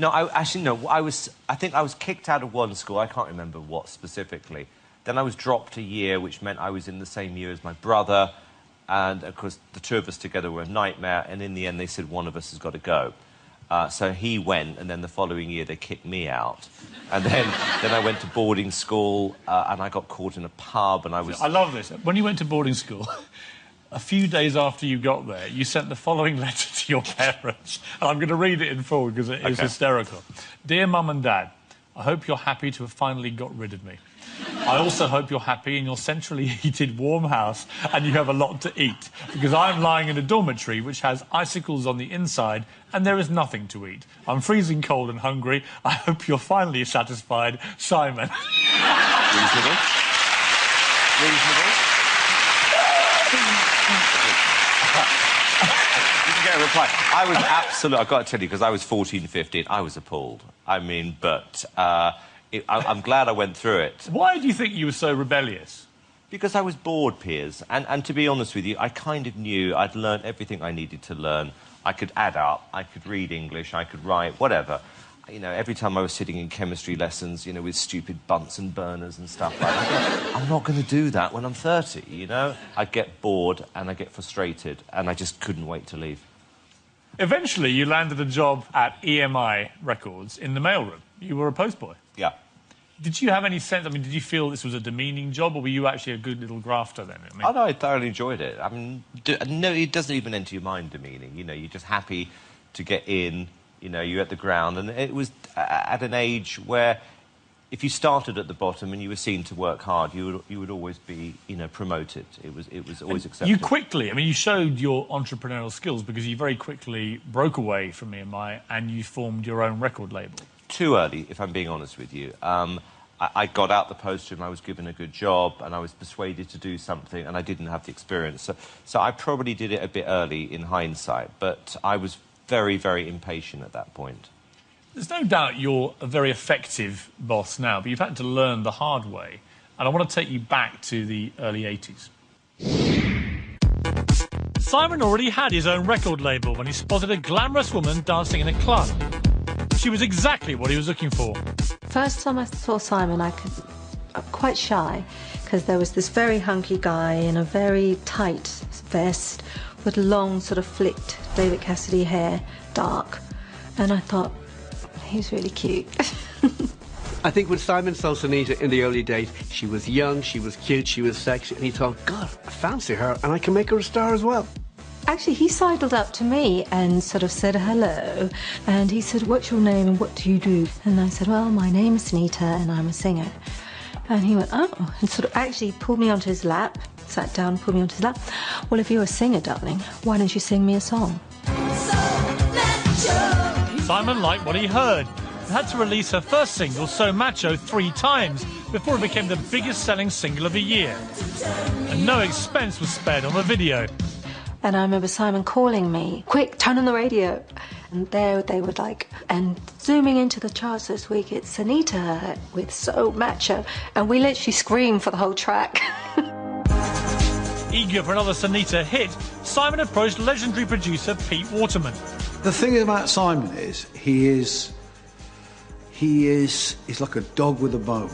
No, actually, no. I think I was kicked out of one school. I can't remember what specifically. Then I was dropped a year, which meant I was in the same year as my brother. And, of course, the two of us together were a nightmare. And in the end, they said one of us has got to go. So he went, and then the following year, they kicked me out. And then I went to boarding school, and I got caught in a pub, and I was... I love this. When you went to boarding school... A few days after you got there, you sent the following letter to your parents. And I'm going to read it in full because it is hysterical. Dear Mum and Dad, I hope you're happy to have finally got rid of me. I also hope you're happy in your centrally heated warm house and you have a lot to eat, because I'm lying in a dormitory which has icicles on the inside and there is nothing to eat. I'm freezing cold and hungry. I hope you're finally satisfied. Simon. Reasonable. Reasonable. You can get a reply. I was absolutely... I've got to tell you, because I was 14, 15, I was appalled. I mean, but I'm glad I went through it. Why do you think you were so rebellious? Because I was bored, Piers. And to be honest with you, I kind of knew I'd learned everything I needed to learn. I could add up, I could read English, I could write, whatever. You know, every time I was sitting in chemistry lessons, you know, with stupid Bunsen burners and stuff like that, I'm not going to do that when I'm 30, you know? I'd get bored and I'd get frustrated, and I just couldn't wait to leave. Eventually, you landed a job at EMI Records in the mailroom. You were a postboy. Yeah. Did you have any sense... I mean, did you feel this was a demeaning job, or were you actually a good little grafter then? I mean... Oh, no, I thoroughly enjoyed it. I mean, no, it doesn't even enter your mind demeaning. You know, you're just happy to get in... You know, you're at the ground, and it was at an age where if you started at the bottom and you were seen to work hard, you would always be, you know, promoted. It was always accepted. You quickly, I mean, you showed your entrepreneurial skills because you very quickly broke away from EMI and you formed your own record label. Too early, if I'm being honest with you. I got out the post and I was given a good job and I was persuaded to do something and I didn't have the experience. So I probably did it a bit early in hindsight, but I was very, very impatient at that point. There's no doubt you're a very effective boss now, but you've had to learn the hard way. And I want to take you back to the early 80s. Simon already had his own record label when he spotted a glamorous woman dancing in a club. She was exactly what he was looking for. First time I saw Simon, I'm quite shy, because there was this very hunky guy in a very tight vest with long, sort of flicked David Cassidy hair, dark. And I thought, he's really cute. I think when Simon saw Sunita in the early days, she was young, she was cute, she was sexy, and he thought, God, I fancy her, and I can make her a star as well. Actually, he sidled up to me and sort of said hello, and he said, what's your name and what do you do? And I said, well, my name is Sunita and I'm a singer. And he went, oh, and sort of actually pulled me onto his lap, sat down and pulled me onto his lap. Well, if you're a singer, darling, why don't you sing me a song? Simon liked what he heard and had to release her first single, So Macho, 3 times before it became the biggest selling single of the year. And no expense was spared on the video. And I remember Simon calling me, quick, turn on the radio. And there they were like, and zooming into the charts this week, it's Sunita with So Macho. And we literally screamed for the whole track. Eager for another Sunita hit, Simon approached legendary producer Pete Waterman. The thing about Simon is, he's like a dog with a bone.